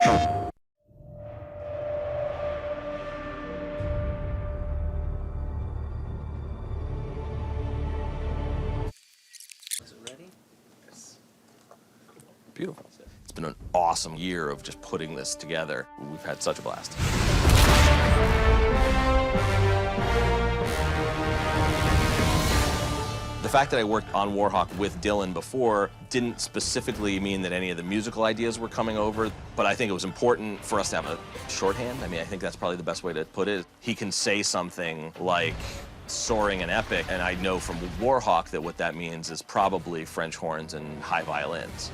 Is it ready? Yes. Beautiful. It's been an awesome year of just putting this together. We've had such a blast. The fact that I worked on Warhawk with Dylan before didn't specifically mean that any of the musical ideas were coming over, but I think it was important for us to have a shorthand. I mean, I think that's probably the best way to put it. He can say something like soaring and epic, and I know from Warhawk that what that means is probably French horns and high violins.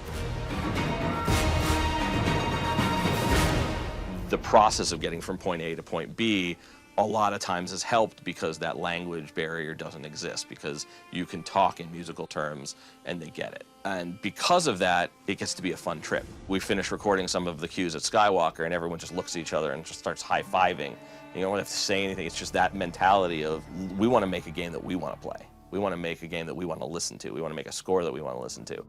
The process of getting from point A to point B a lot of times has helped because that language barrier doesn't exist, because you can talk in musical terms and they get it. And because of that, it gets to be a fun trip. We finished recording some of the cues at Skywalker and everyone just looks at each other and just starts high-fiving. You don't have to say anything, it's just that mentality of, we want to make a game that we want to play. We want to make a game that we want to listen to. We want to make a score that we want to listen to.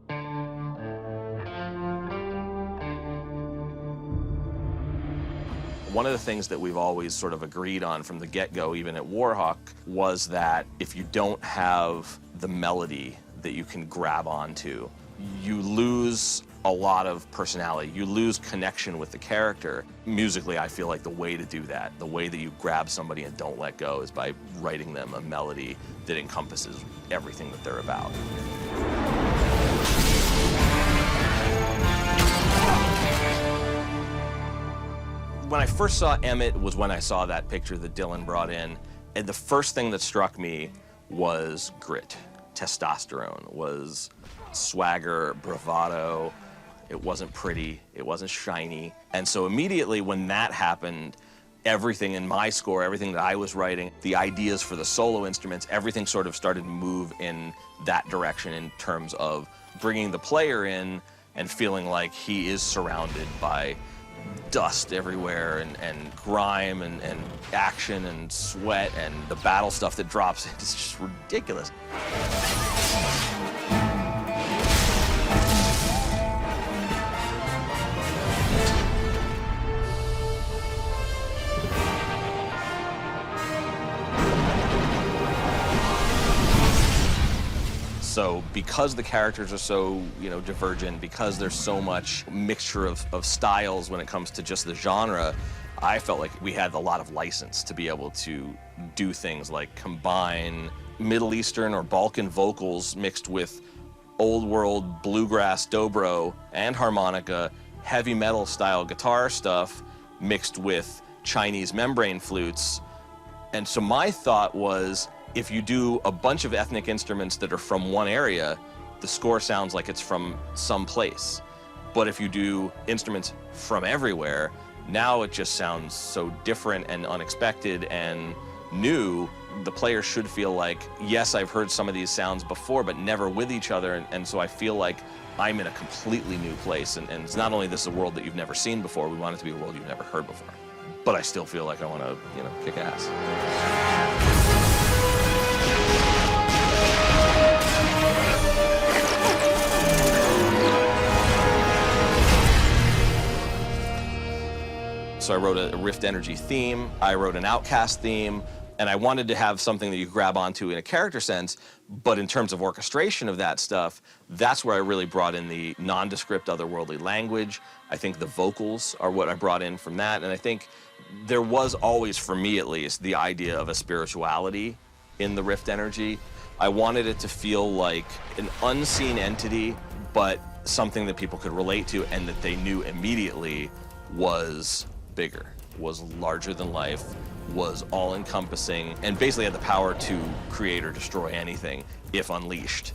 One of the things that we've always sort of agreed on from the get-go, even at Warhawk, was that if you don't have the melody that you can grab onto, you lose a lot of personality. You lose connection with the character. Musically, I feel like the way to do that, the way that you grab somebody and don't let go, is by writing them a melody that encompasses everything that they're about. When I first saw Emmett was when I saw that picture that Dylan brought in, and the first thing that struck me was grit. Testosterone, was swagger, bravado. It wasn't pretty, it wasn't shiny. And so immediately when that happened, everything in my score, everything that I was writing, the ideas for the solo instruments, everything sort of started to move in that direction in terms of bringing the player in and feeling like he is surrounded by dust everywhere and grime and action and sweat and the battle stuff that drops. It's just ridiculous. So because the characters are so, divergent, because there's so much mixture of styles when it comes to just the genre, I felt like we had a lot of license to be able to do things like combine Middle Eastern or Balkan vocals mixed with old world bluegrass dobro and harmonica, heavy metal style guitar stuff mixed with Chinese membrane flutes. And so my thought was, if you do a bunch of ethnic instruments that are from one area, the score sounds like it's from some place. But if you do instruments from everywhere, now it just sounds so different and unexpected and new. The player should feel like, yes, I've heard some of these sounds before, but never with each other, and so I feel like I'm in a completely new place. And it's not only this is a world that you've never seen before, we want it to be a world you've never heard before. But I still feel like I want to, kick ass. So I wrote a Rift Energy theme, I wrote an Outcast theme, and I wanted to have something that you grab onto in a character sense, but in terms of orchestration of that stuff, that's where I really brought in the nondescript otherworldly language. I think the vocals are what I brought in from that, and I think there was always, for me at least, the idea of a spirituality in the Rift Energy. I wanted it to feel like an unseen entity, but something that people could relate to and that they knew immediately was bigger, was larger than life, was all-encompassing, and basically had the power to create or destroy anything if unleashed.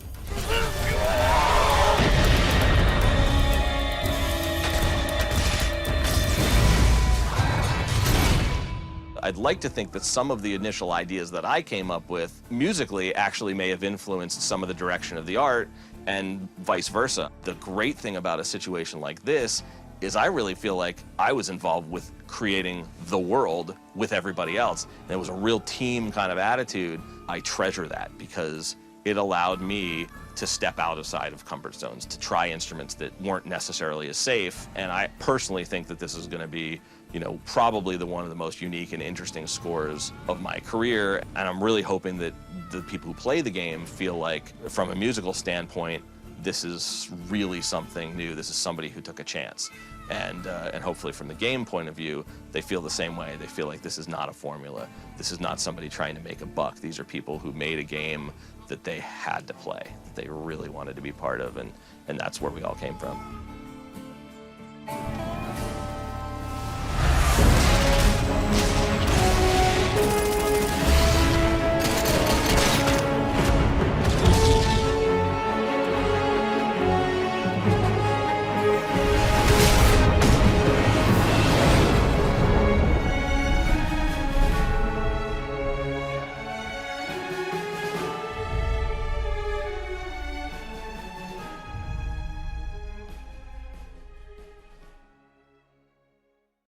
I'd like to think that some of the initial ideas that I came up with musically actually may have influenced some of the direction of the art, and vice versa. The great thing about a situation like this is I really feel like I was involved with creating the world with everybody else. And it was a real team kind of attitude. I treasure that because it allowed me to step outside of comfort zones, to try instruments that weren't necessarily as safe. And I personally think that this is going to be, probably one of the most unique and interesting scores of my career. And I'm really hoping that the people who play the game feel like, from a musical standpoint, this is really something new. This is somebody who took a chance. And hopefully from the game point of view, they feel the same way. They feel like this is not a formula. This is not somebody trying to make a buck. These are people who made a game that they had to play, that they really wanted to be part of, and that's where we all came from.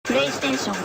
PlayStation